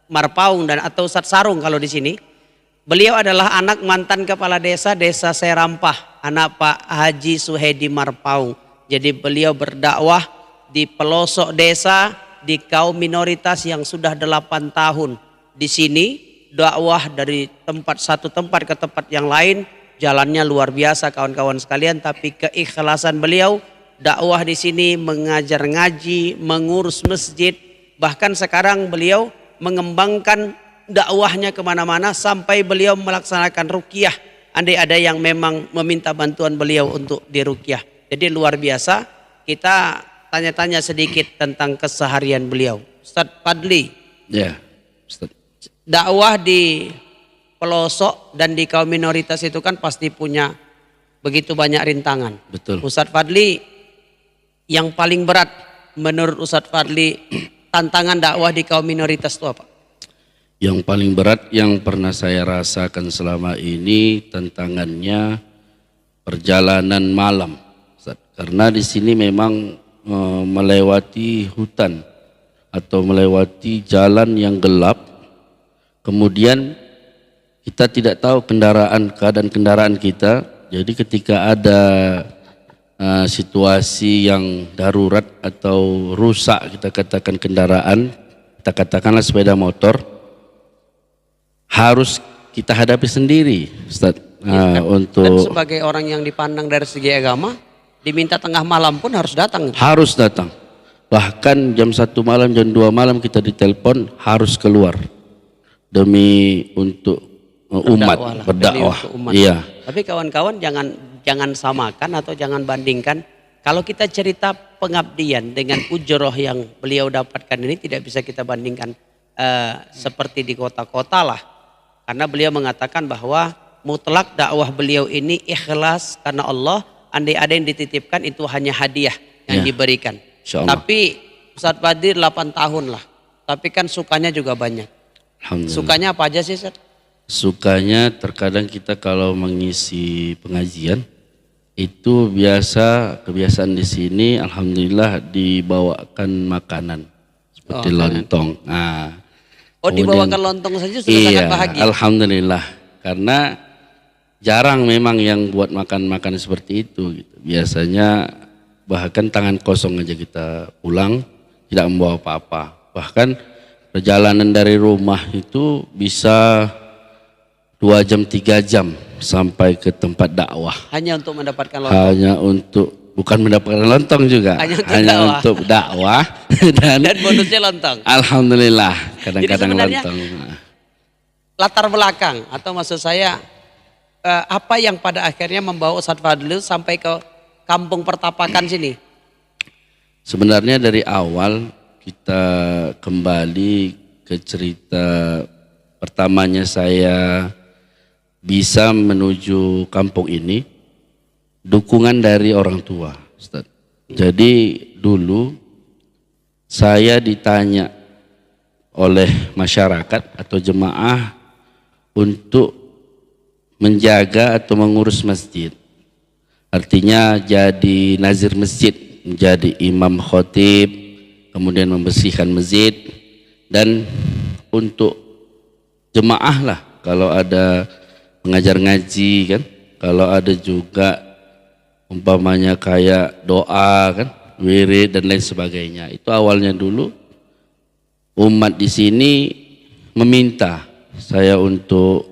Marpaung dan atau Ustadz Sarung kalau di sini. Beliau adalah anak mantan kepala desa Serampah, anak Pak Haji Suhedi Marpaung. Jadi beliau berdakwah di pelosok desa, di kaum minoritas yang sudah 8 tahun. Di sini dakwah dari satu tempat ke tempat yang lain, jalannya luar biasa kawan-kawan sekalian. Tapi keikhlasan beliau dakwah di sini, mengajar ngaji, mengurus masjid. Bahkan sekarang beliau mengembangkan dakwahnya kemana-mana sampai beliau melaksanakan ruqyah. Andai ada yang memang meminta bantuan beliau untuk diruqyah. Jadi luar biasa. Kita tanya-tanya sedikit tentang keseharian beliau. Ustadz Fadli. Ya, Ustadz. Dakwah di pelosok dan di kaum minoritas itu kan pasti punya begitu banyak rintangan. Betul. Ustadz Fadli, yang paling berat menurut Ustadz Fadli tantangan dakwah di kaum minoritas itu apa? Yang paling berat yang pernah saya rasakan selama ini tantangannya perjalanan malam, Ustaz. Karena di sini memang melewati hutan atau melewati jalan yang gelap. Kemudian kita tidak tahu keadaan kendaraan kita. Jadi ketika ada situasi yang darurat atau rusak, kita katakan kendaraan, kita katakanlah sepeda motor, harus kita hadapi sendiri, Ustaz. Dan sebagai orang yang dipandang dari segi agama, diminta tengah malam pun harus datang. Harus datang. Bahkan jam 1 malam, jam 2 malam kita ditelepon harus keluar demi untuk umat, berdakwah. Iya. Tapi kawan-kawan jangan samakan atau jangan bandingkan. Kalau kita cerita pengabdian dengan ujroh yang beliau dapatkan ini tidak bisa kita bandingkan seperti di kota-kota lah. Karena beliau mengatakan bahwa mutlak dakwah beliau ini ikhlas karena Allah. Andai ada yang dititipkan itu hanya hadiah yang diberikan. Tapi Ustadz Fadli 8 tahun lah. Tapi kan sukanya juga banyak. Sukanya apa aja sih Ustadz? Sukanya terkadang kita kalau mengisi pengajian itu kebiasaan di sini alhamdulillah dibawakan makanan seperti lontong. Dibawakan lontong saja sudah sangat bahagia. Alhamdulillah, karena jarang memang yang buat makan seperti itu gitu. Biasanya bahkan tangan kosong aja kita pulang, tidak membawa apa-apa. Bahkan perjalanan dari rumah itu bisa 2 jam 3 jam sampai ke tempat dakwah. Hanya untuk mendapatkan lontong. Bukan mendapatkan lontong juga, hanya untuk dakwah dan bonusnya lontong. Alhamdulillah, kadang-kadang lontong. Latar belakang atau maksud saya apa yang pada akhirnya membawa Ustadz Fadli sampai ke kampung pertapakan sini? Sebenarnya dari awal kita kembali ke cerita pertamanya saya bisa menuju kampung ini. Dukungan dari orang tua, Ustaz. Jadi dulu saya ditanya oleh masyarakat atau jemaah untuk menjaga atau mengurus masjid. Artinya jadi nazir masjid, menjadi imam khotib, kemudian membersihkan masjid, dan untuk jemaah lah kalau ada mengajar ngaji kan, kalau ada juga umpamanya kayak doa kan, wirid dan lain sebagainya. Itu awalnya dulu umat di sini meminta saya untuk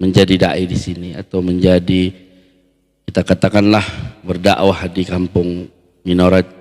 menjadi dai di sini atau menjadi, kita katakanlah, berdakwah di kampung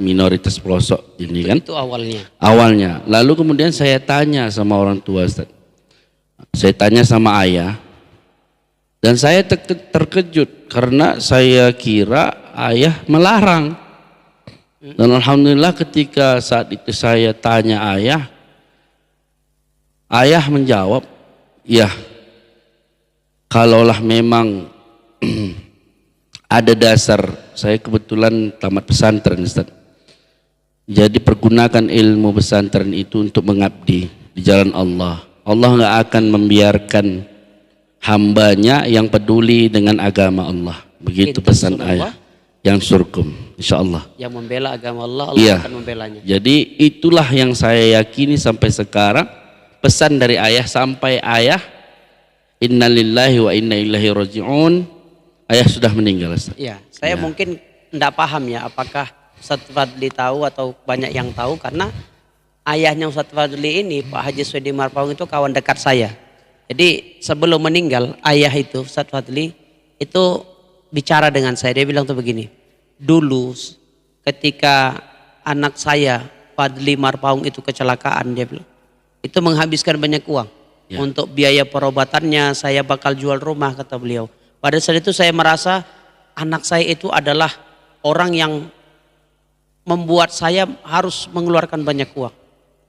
minoritas pelosok ini kan. Itu awalnya. Awalnya. Lalu kemudian saya tanya sama orang tua, Ustaz. Saya tanya sama ayah. Dan saya terkejut karena saya kira ayah melarang. Dan alhamdulillah ketika saat itu saya tanya ayah menjawab, ya kalaulah memang ada dasar, saya kebetulan tamat pesantren Ustaz. Jadi pergunakan ilmu pesantren itu untuk mengabdi di jalan Allah. Allah nggak akan membiarkan hambanya yang peduli dengan agama Allah. Begitu pesan ayah. Yang surkum, insya Allah. Yang membela agama Allah, Allah akan membelanya. Jadi itulah yang saya yakini sampai sekarang. pesan dari ayah sampai ayah innalillahi wa inna ilaihi raji'un, ayah sudah meninggal Ustaz. Ya, saya Ya. mungkin tidak paham ya apakah Ustadz Fadli tahu atau banyak yang tahu, karena ayahnya Ustadz Fadli ini Pak Haji Suhedi Marpaung itu kawan dekat saya. Jadi sebelum meninggal ayah itu Ustadz Fadli itu bicara dengan saya, dia bilang tuh begini, dulu ketika anak saya Fadli Marpaung itu kecelakaan, dia bilang itu menghabiskan banyak uang Ya. untuk biaya perobatannya, saya bakal jual rumah kata beliau. Pada saat itu saya merasa anak saya itu adalah orang yang membuat saya harus mengeluarkan banyak uang.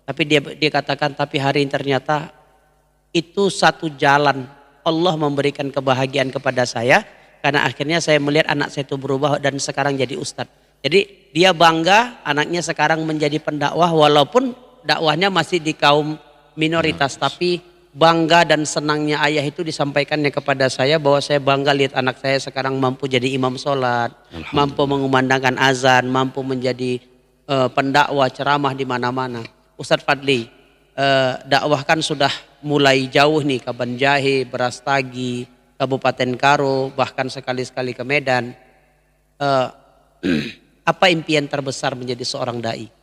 Tapi dia katakan, tapi hari ini ternyata itu satu jalan Allah memberikan kebahagiaan kepada saya, karena akhirnya saya melihat anak saya itu berubah dan sekarang jadi ustadz. Jadi dia bangga anaknya sekarang menjadi pendakwah, walaupun dakwahnya masih di kaum minoritas, tapi bangga dan senangnya ayah itu disampaikannya kepada saya, bahwa saya bangga lihat anak saya sekarang mampu jadi imam sholat, mampu mengumandangkan azan, mampu menjadi pendakwah ceramah di mana-mana. Ustadz Fadli, dakwah kan sudah mulai jauh nih ke Banjahe, Brastagi, Kabupaten Karo, bahkan sekali-sekali ke Medan. Apa impian terbesar menjadi seorang dai?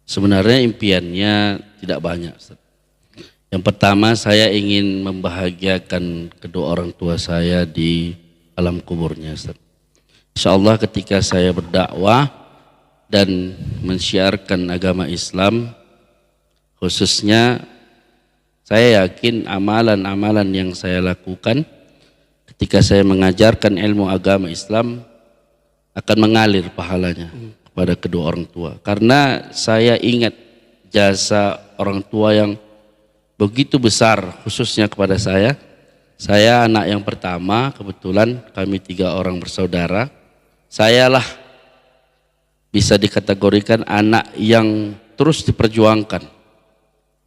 Sebenarnya impiannya tidak banyak Ustaz. Yang pertama, saya ingin membahagiakan kedua orang tua saya di alam kuburnya Ustaz. Insya Allah ketika saya berdakwah dan mensyiarkan agama Islam, khususnya saya yakin amalan-amalan yang saya lakukan ketika saya mengajarkan ilmu agama Islam akan mengalir pahalanya kepada kedua orang tua. Karena saya ingat jasa orang tua yang begitu besar khususnya kepada saya. Saya anak yang pertama, kebetulan kami 3 orang bersaudara. Sayalah bisa dikategorikan anak yang terus diperjuangkan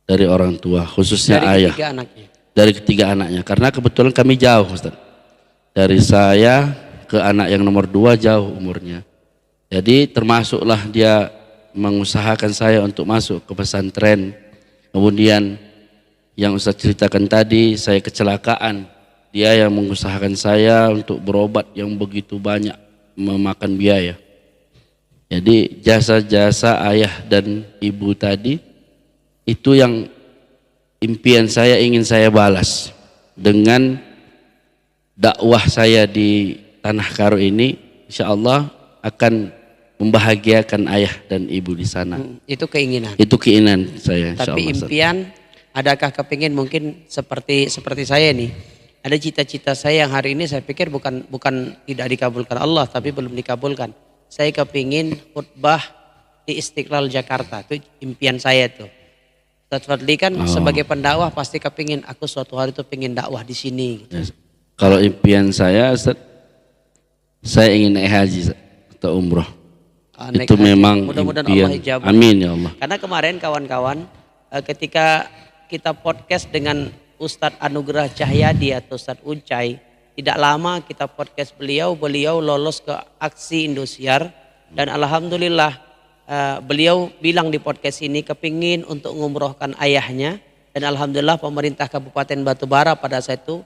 dari orang tua, khususnya Dari ayah. ketiga anaknya. Dari ketiga anaknya, karena kebetulan kami jauh Ustaz. Dari saya ke anak yang nomor 2 jauh umurnya. Jadi termasuklah dia mengusahakan saya untuk masuk ke pesantren. Kemudian yang Ustaz ceritakan tadi, saya kecelakaan. Dia yang mengusahakan saya untuk berobat yang begitu banyak memakan biaya. Jadi jasa-jasa ayah dan ibu tadi itu yang impian saya ingin saya balas dengan dakwah saya di Tanah Karo ini. Insya Allah akan membahagiakan ayah dan ibu di sana. Itu keinginan. Itu keinginan saya. Insya Tapi Allah, Ustaz. impian, adakah kepingin mungkin seperti saya nih? Ada cita-cita saya yang hari ini saya pikir bukan tidak dikabulkan Allah, tapi belum dikabulkan. Saya kepingin khutbah di Istiqlal Jakarta, itu impian saya tuh. Ustadz Fadli kan sebagai pendakwah pasti kepingin, aku suatu hari tuh pengen dakwah di sini. Gitu. Ya. Kalau impian saya, Ustaz, saya ingin naik haji Ustaz, atau umroh. Naik Itu haji. memang Mudah-mudahan impian. Allah ijabah. Amin ya Allah. Karena kemarin kawan-kawan ketika kita podcast dengan Ustadz Anugerah Cahyadi atau Ustadz Ucai, tidak lama kita podcast beliau lolos ke aksi Indosiar, dan alhamdulillah beliau bilang di podcast ini kepingin untuk ngumrohkan ayahnya, dan alhamdulillah pemerintah Kabupaten Batubara pada saat itu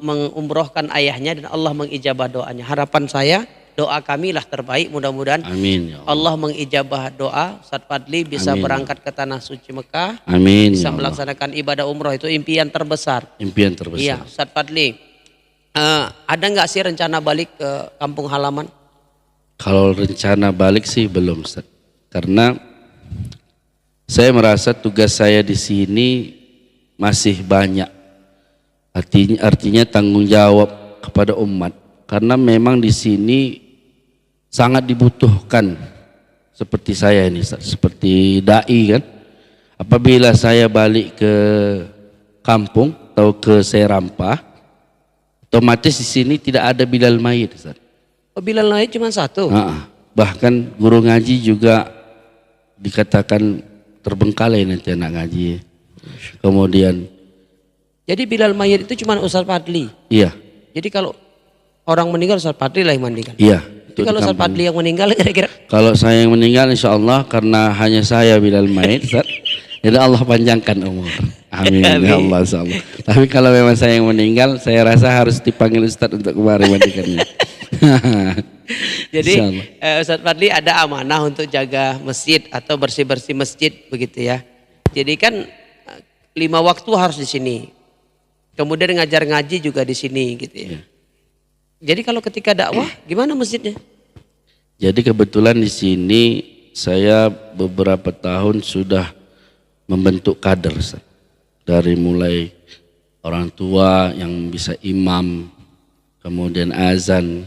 mengumrohkan ayahnya, dan Allah mengijabah doanya. Harapan saya, doa kami lah terbaik, mudah-mudahan Amin ya Allah. Allah mengijabah doa Ustadz Fadli bisa Amin. berangkat ke tanah suci Mekah, Amin bisa ya Allah. melaksanakan ibadah umroh. Itu impian terbesar. Impian terbesar. Iya, Ustadz Fadli, ada nggak sih rencana balik ke kampung halaman? Kalau rencana balik sih belum Ustaz. Karena saya merasa tugas saya di sini masih banyak. Artinya tanggung jawab kepada umat. Karena memang di sini sangat dibutuhkan seperti saya ini Ustaz, seperti dai kan. Apabila saya balik ke kampung atau ke Serampah, otomatis di sini tidak ada Bilal Mayit Ustaz. Bilal naik cuma satu. Bahkan guru ngaji juga dikatakan terbengkalai nanti anak ngaji. Kemudian Jadi Bilal mayit itu cuma Ustadz Fadli. iya, Jadi kalau orang meninggal Ustadz Fadli lah yang mandikan. iya. untuk Kalau di Ustaz kampung. Fadli yang meninggal kira-kira? Kalau saya yang meninggal insya Allah karena hanya saya Bilal Maid, Ustaz, jadi Allah panjangkan umur. Amin ya Allah, insya Allah. Tapi kalau memang saya yang meninggal, saya rasa harus dipanggil Ustaz untuk kemari mandikannya. Jadi Insya Allah. Ustaz Fadli ada amanah untuk jaga masjid atau bersih-bersih masjid begitu ya. Jadi kan 5 waktu harus di sini. Kemudian ngajar ngaji juga di sini gitu ya. Jadi kalau ketika dakwah gimana masjidnya? Jadi kebetulan di sini saya beberapa tahun sudah membentuk kader, Ustaz. Dari mulai orang tua yang bisa imam, kemudian azan,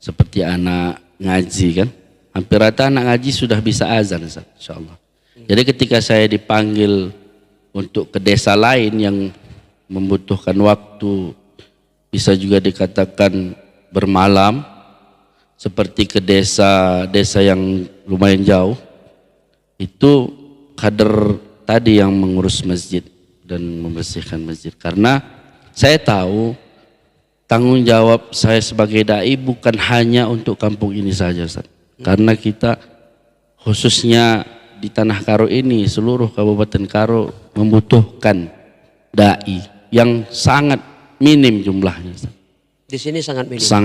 seperti anak ngaji kan. Hampir rata anak ngaji sudah bisa azan, Ustaz, insyaallah. Jadi ketika saya dipanggil untuk ke desa lain yang membutuhkan waktu, bisa juga dikatakan bermalam, seperti ke desa-desa yang lumayan jauh, itu kader tadi yang mengurus masjid dan membersihkan masjid. Karena saya tahu tanggung jawab saya sebagai dai bukan hanya untuk kampung ini saja, Ustaz. Karena kita khususnya di Tanah Karo ini, seluruh Kabupaten Karo membutuhkan dai yang sangat minim jumlahnya, Ustaz. Di sini sangat minim. Sangat